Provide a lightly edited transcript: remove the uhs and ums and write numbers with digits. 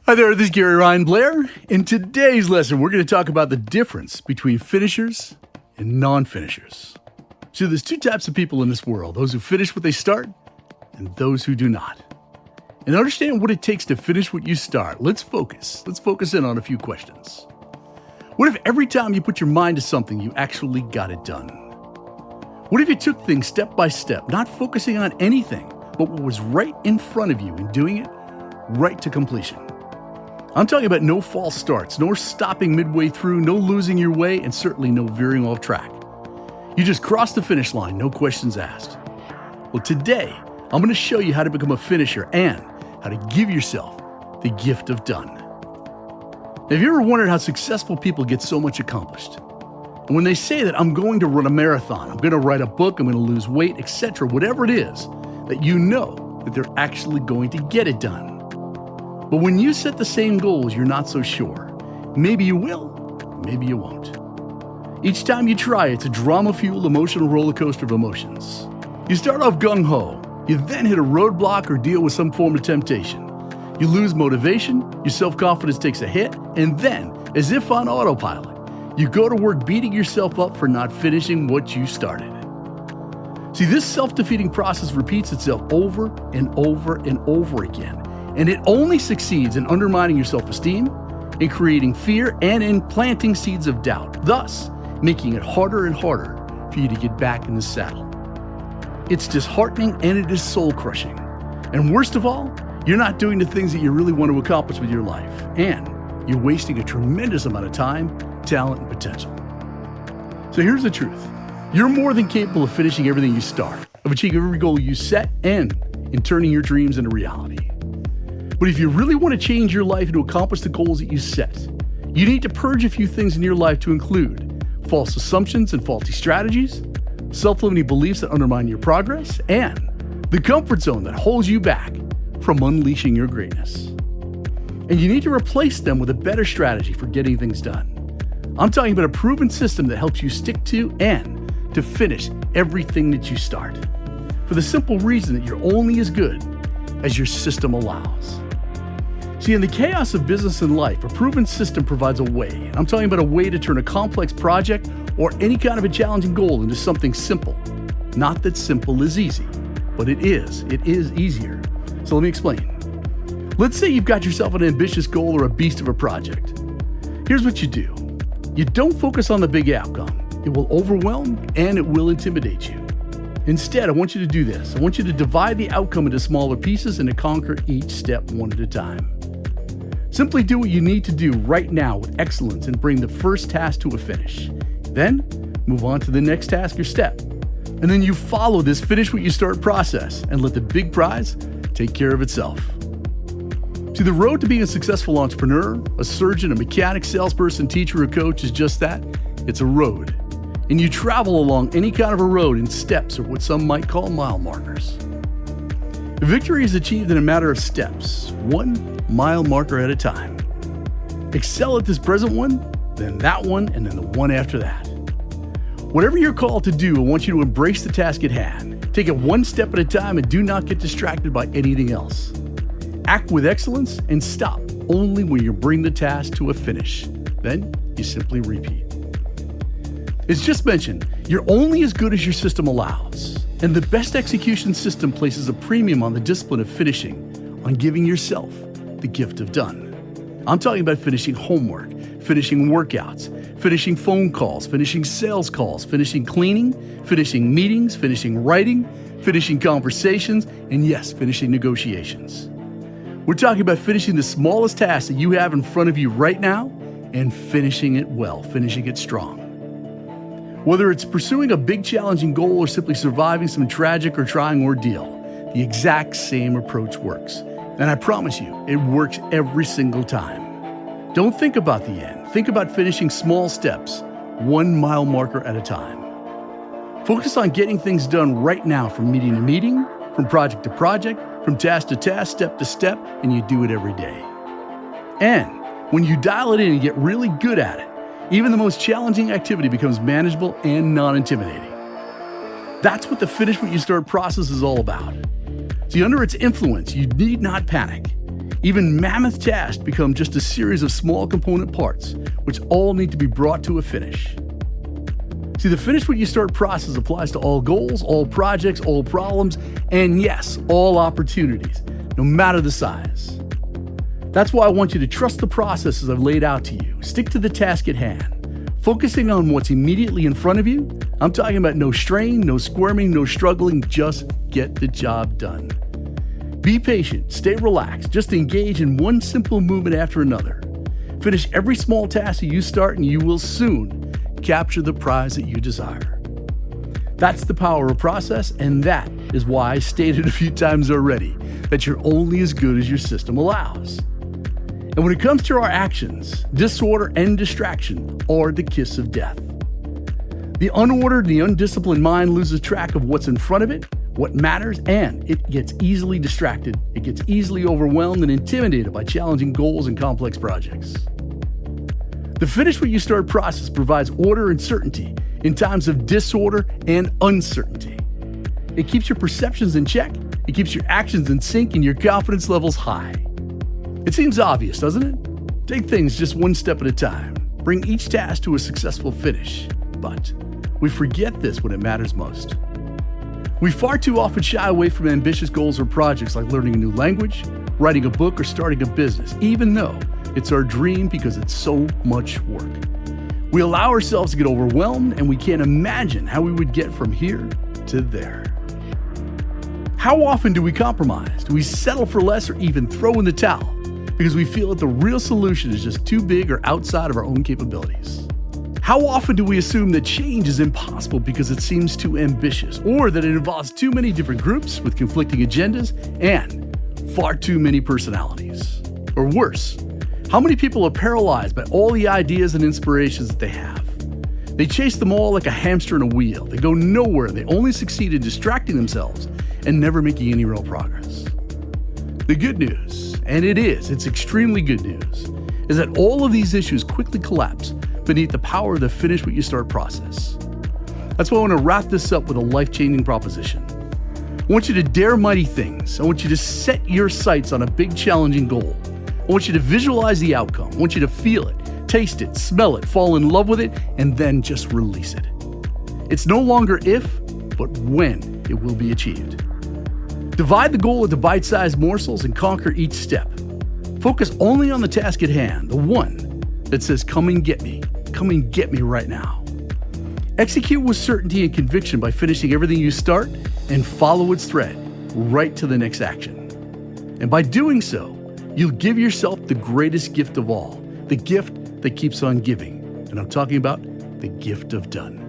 Hi there, this is Ryan Blair. In today's lesson, we're going to talk about the difference between finishers and non-finishers. So there's two types of people in this world, those who finish what they start and those who do not. And to understand what it takes to finish what you start, let's focus in on a few questions. What if every time you put your mind to something, you actually got it done? What if you took things step by step, not focusing on anything, but what was right in front of you and doing it right to completion? I'm talking about no false starts, no stopping midway through, no losing your way, and certainly no veering off track. You just cross the finish line, no questions asked. Well, today, I'm going to show you how to become a finisher and how to give yourself the gift of done. Now, have you ever wondered how successful people get so much accomplished? And when they say that I'm going to run a marathon, I'm going to write a book, I'm going to lose weight, etc., whatever it is, that you know that they're actually going to get it done. But when you set the same goals, you're not so sure. Maybe you will, maybe you won't. Each time you try, it's a drama-fueled emotional roller coaster of emotions. You start off gung-ho, you then hit a roadblock or deal with some form of temptation. You lose motivation, your self-confidence takes a hit, and then, as if on autopilot, you go to work beating yourself up for not finishing what you started. See, this self-defeating process repeats itself over and over and over again. And it only succeeds in undermining your self-esteem, in creating fear, and in planting seeds of doubt, thus making it harder and harder for you to get back in the saddle. It's disheartening and it is soul-crushing. And worst of all, you're not doing the things that you really want to accomplish with your life, and you're wasting a tremendous amount of time, talent, and potential. So here's the truth. You're more than capable of finishing everything you start, of achieving every goal you set, and in turning your dreams into reality. But if you really want to change your life and to accomplish the goals that you set, you need to purge a few things in your life to include false assumptions and faulty strategies, self-limiting beliefs that undermine your progress, and the comfort zone that holds you back from unleashing your greatness. And you need to replace them with a better strategy for getting things done. I'm talking about a proven system that helps you stick to and to finish everything that you start, for the simple reason that you're only as good as your system allows. See, in the chaos of business and life, a proven system provides a way. And I'm talking about a way to turn a complex project or any kind of a challenging goal into something simple. Not that simple is easy, but it is easier. So let me explain. Let's say you've got yourself an ambitious goal or a beast of a project. Here's what you do. You don't focus on the big outcome. It will overwhelm and it will intimidate you. Instead, I want you to do this. I want you to divide the outcome into smaller pieces and to conquer each step one at a time. Simply do what you need to do right now with excellence and bring the first task to a finish. Then, move on to the next task or step. And then you follow this finish what you start process and let the big prize take care of itself. See, the road to being a successful entrepreneur, a surgeon, a mechanic, salesperson, teacher, or coach is just that. It's a road. And you travel along any kind of a road in steps or what some might call mile markers. Victory is achieved in a matter of steps, 1 mile marker at a time. Excel at this present one, then that one, and then the one after that. Whatever you're called to do, I want you to embrace the task at hand. Take it one step at a time and do not get distracted by anything else. Act with excellence and stop only when you bring the task to a finish. Then you simply repeat. As just mentioned, you're only as good as your system allows. And the best execution system places a premium on the discipline of finishing, on giving yourself the gift of done. I'm talking about finishing homework, finishing workouts, finishing phone calls, finishing sales calls, finishing cleaning, finishing meetings, finishing writing, finishing conversations, and yes, finishing negotiations. We're talking about finishing the smallest task that you have in front of you right now and finishing it well, finishing it strong. Whether it's pursuing a big challenging goal or simply surviving some tragic or trying ordeal, the exact same approach works. And I promise you, it works every single time. Don't think about the end. Think about finishing small steps, 1 mile marker at a time. Focus on getting things done right now from meeting to meeting, from project to project, from task to task, step to step, and you do it every day. And when you dial it in and get really good at it, even the most challenging activity becomes manageable and non-intimidating. That's what the finish what you start process is all about. See, under its influence, you need not panic. Even mammoth tasks become just a series of small component parts, which all need to be brought to a finish. See, the finish what you start process applies to all goals, all projects, all problems, and yes, all opportunities, no matter the size. That's why I want you to trust the processes I've laid out to you. Stick to the task at hand. Focusing on what's immediately in front of you, I'm talking about no strain, no squirming, no struggling, just get the job done. Be patient, stay relaxed, just engage in one simple movement after another. Finish every small task that you start and you will soon capture the prize that you desire. That's the power of process, and that is why I stated a few times already that you're only as good as your system allows. And when it comes to our actions, disorder and distraction are the kiss of death. The unordered, the undisciplined mind loses track of what's in front of it, what matters, and it gets easily distracted. It gets easily overwhelmed and intimidated by challenging goals and complex projects. The finish what you start process provides order and certainty in times of disorder and uncertainty. It keeps your perceptions in check, it keeps your actions in sync, and your confidence levels high. It seems obvious, doesn't it? Take things just one step at a time. Bring each task to a successful finish. But we forget this when it matters most. We far too often shy away from ambitious goals or projects like learning a new language, writing a book, or starting a business, even though it's our dream because it's so much work. We allow ourselves to get overwhelmed, and we can't imagine how we would get from here to there. How often do we compromise? Do we settle for less or even throw in the towel because we feel that the real solution is just too big or outside of our own capabilities? How often do we assume that change is impossible because it seems too ambitious, or that it involves too many different groups with conflicting agendas and far too many personalities? Or worse, how many people are paralyzed by all the ideas and inspirations that they have? They chase them all like a hamster in a wheel. They go nowhere. They only succeed in distracting themselves and never making any real progress. The good news, and it's extremely good news, is that all of these issues quickly collapse beneath the power of the finish what you start process. That's why I want to wrap this up with a life-changing proposition. I want you to dare mighty things. I want you to set your sights on a big challenging goal. I want you to visualize the outcome. I want you to feel it, taste it, smell it, fall in love with it, and then just release it. It's no longer if, but when it will be achieved. Divide the goal into bite-sized morsels and conquer each step. Focus only on the task at hand, the one that says, come and get me. Come and get me right now. Execute with certainty and conviction by finishing everything you start and follow its thread right to the next action. And by doing so, you'll give yourself the greatest gift of all, the gift that keeps on giving. And I'm talking about the gift of done.